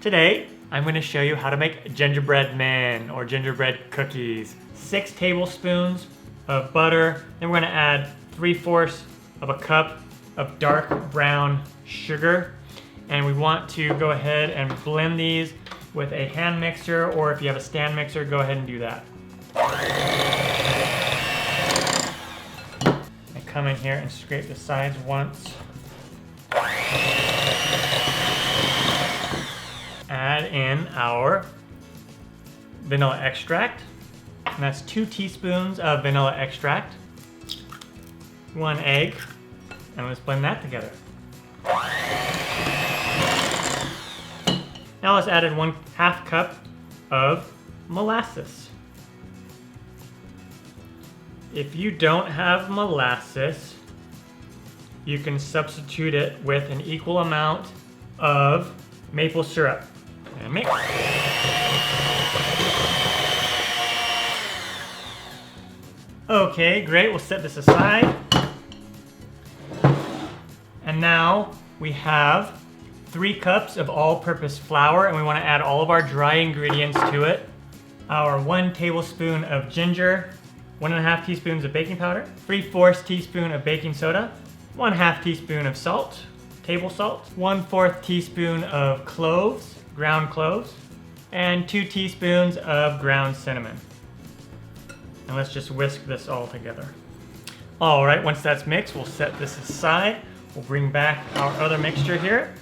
Today, I'm going to show you how to make gingerbread men or gingerbread cookies. 6 tablespoons of butter, then we're going to add 3/4 of a cup of dark brown sugar. And we want to go ahead and blend these with a hand mixer, or if you have a stand mixer, go ahead and do that. And come in here and scrape the sides once. Add in our vanilla extract, and that's 2 teaspoons of vanilla extract, 1 egg, and let's blend that together. Now let's add in 1/2 cup of molasses. If you don't have molasses, you can substitute it with an equal amount of maple syrup. And mix. Okay, great, we'll set this aside. And now we have 3 cups of all-purpose flour, and we want to add all of our dry ingredients to it. Our 1 tablespoon of ginger, 1½ teaspoons of baking powder, 3/4 teaspoon of baking soda, 1/2 teaspoon of salt, table salt, 1/4 teaspoon of cloves, ground cloves, and 2 teaspoons of ground cinnamon. And let's just whisk this all together. All right, once that's mixed, we'll set this aside. We'll bring back our other mixture here.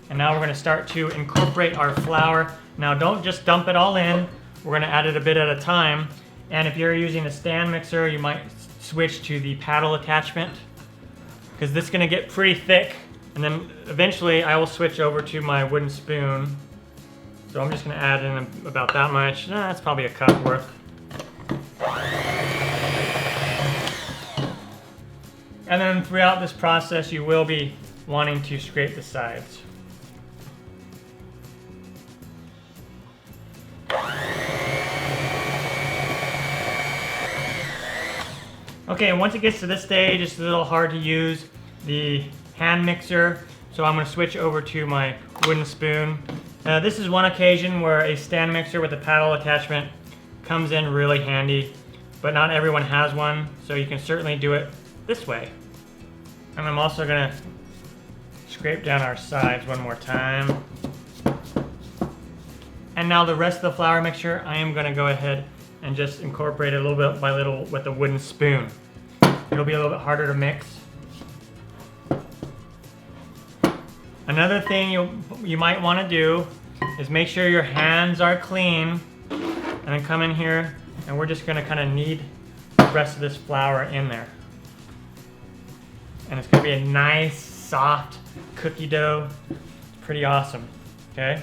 And now we're gonna start to incorporate our flour. Now don't just dump it all in. We're gonna add it a bit at a time. And if you're using a stand mixer, you might switch to the paddle attachment, because this is gonna get pretty thick. And then eventually I will switch over to my wooden spoon. So I'm just gonna add in about that much. That's probably a cup worth. And then throughout this process, you will be wanting to scrape the sides. Okay, and once it gets to this stage, it's a little hard to use the hand mixer, so I'm going to switch over to my wooden spoon. This is one occasion where a stand mixer with a paddle attachment comes in really handy, but not everyone has one, so you can certainly do it this way. And I'm also going to scrape down our sides one more time. And now the rest of the flour mixture, I am going to go ahead and just incorporate it little bit by little with a wooden spoon. It'll be a little bit harder to mix. Another thing you might want to do is make sure your hands are clean, and then come in here and we're just going to kind of knead the rest of this flour in there. And it's going to be a nice, soft cookie dough. It's pretty awesome, okay?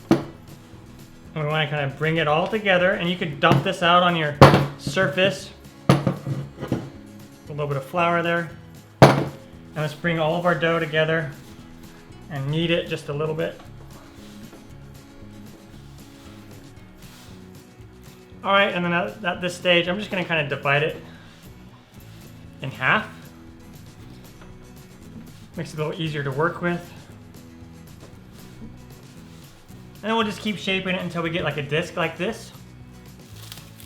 And we want to kind of bring it all together, and you could dump this out on your surface. A little bit of flour there. And let's bring all of our dough together and knead it just a little bit. All right, and then at this stage, I'm just going to kind of divide it in half. Makes it a little easier to work with. And then we'll just keep shaping it until we get like a disc like this.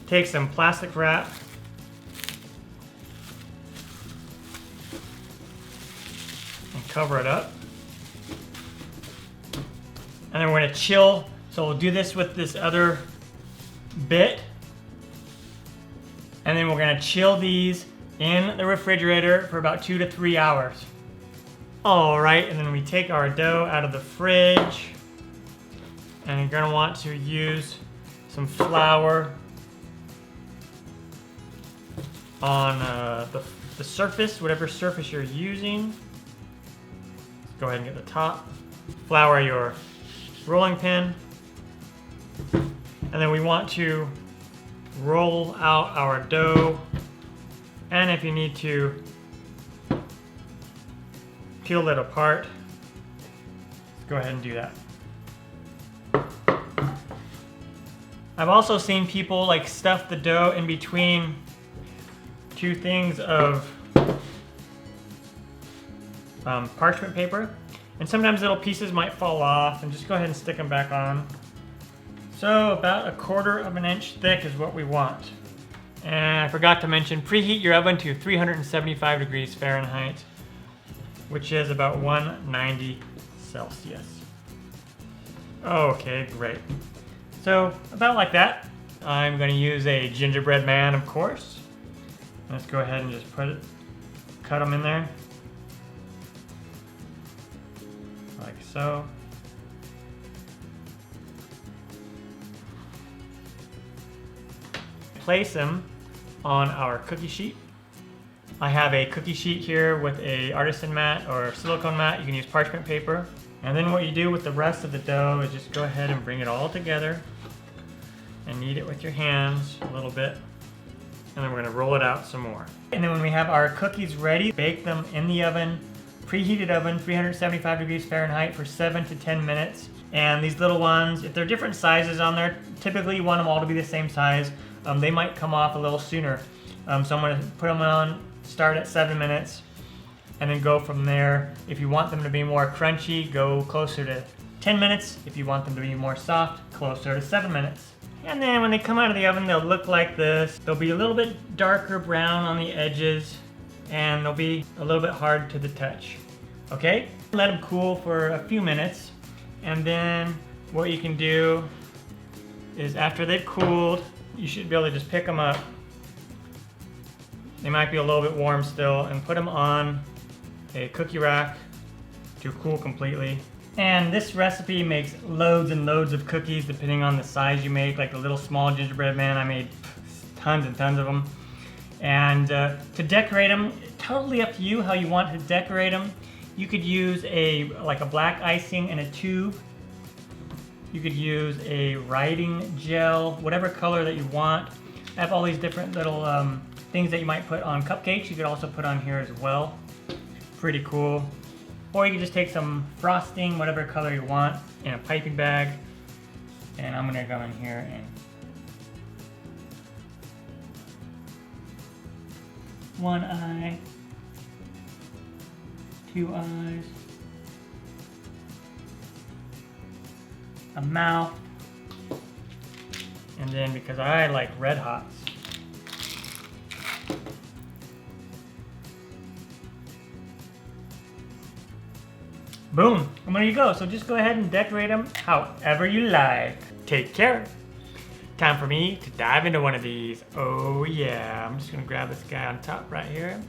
Take some plastic wrap. And cover it up. And then we're going to chill. So we'll do this with this other bit. And then we're going to chill these in the refrigerator for about 2 to 3 hours. All right, and then we take our dough out of the fridge. And you're going to want to use some flour on the surface, whatever surface you're using. Let's go ahead and get the top. Flour your rolling pin. And then we want to roll out our dough. And if you need to peel it apart, go ahead and do that. I've also seen people like stuff the dough in between 2 things of parchment paper, And sometimes little pieces might fall off, and just go ahead and stick them back on. So about 1/4 of an inch thick is what we want. And I forgot to mention, preheat your oven to 375 degrees Fahrenheit, which is about 190 Celsius. Okay, great. So about like that. I'm going to use a gingerbread man, of course. Let's go ahead and just cut them in there. Like so. Place them on our cookie sheet. I have a cookie sheet here with a artisan mat or silicone mat. You can use parchment paper. And then what you do with the rest of the dough is just go ahead and bring it all together and knead it with your hands a little bit. And then we're gonna roll it out some more. And then when we have our cookies ready, bake them in the oven, preheated oven, 375 degrees Fahrenheit for 7 to 10 minutes. And these little ones, if they're different sizes on there, typically you want them all to be the same size. They might come off a little sooner. So I'm gonna put them on, start at 7 minutes, and then go from there. If you want them to be more crunchy, go closer to 10 minutes. If you want them to be more soft, closer to 7 minutes. And then when they come out of the oven, they'll look like this. They'll be a little bit darker brown on the edges, and they'll be a little bit hard to the touch. Okay? Let them cool for a few minutes, and then what you can do is after they've cooled, you should be able to just pick them up. They might be a little bit warm still, and put them on a cookie rack to cool completely. And this recipe makes loads and loads of cookies depending on the size you make. Like the little small gingerbread man, I made tons and tons of them. And to decorate them, totally up to you how you want to decorate them. You could use like a black icing in a tube. You could use a writing gel, whatever color that you want. I have all these different little things that you might put on cupcakes. You could also put on here as well. Pretty cool. Or you can just take some frosting, whatever color you want, in a piping bag. And I'm gonna go in here and one eye, 2 eyes, a mouth, and then because I like red hots, boom, and there you go. So just go ahead and decorate them however you like. Take care. Time for me to dive into one of these. Oh yeah, I'm just gonna grab this guy on top right here.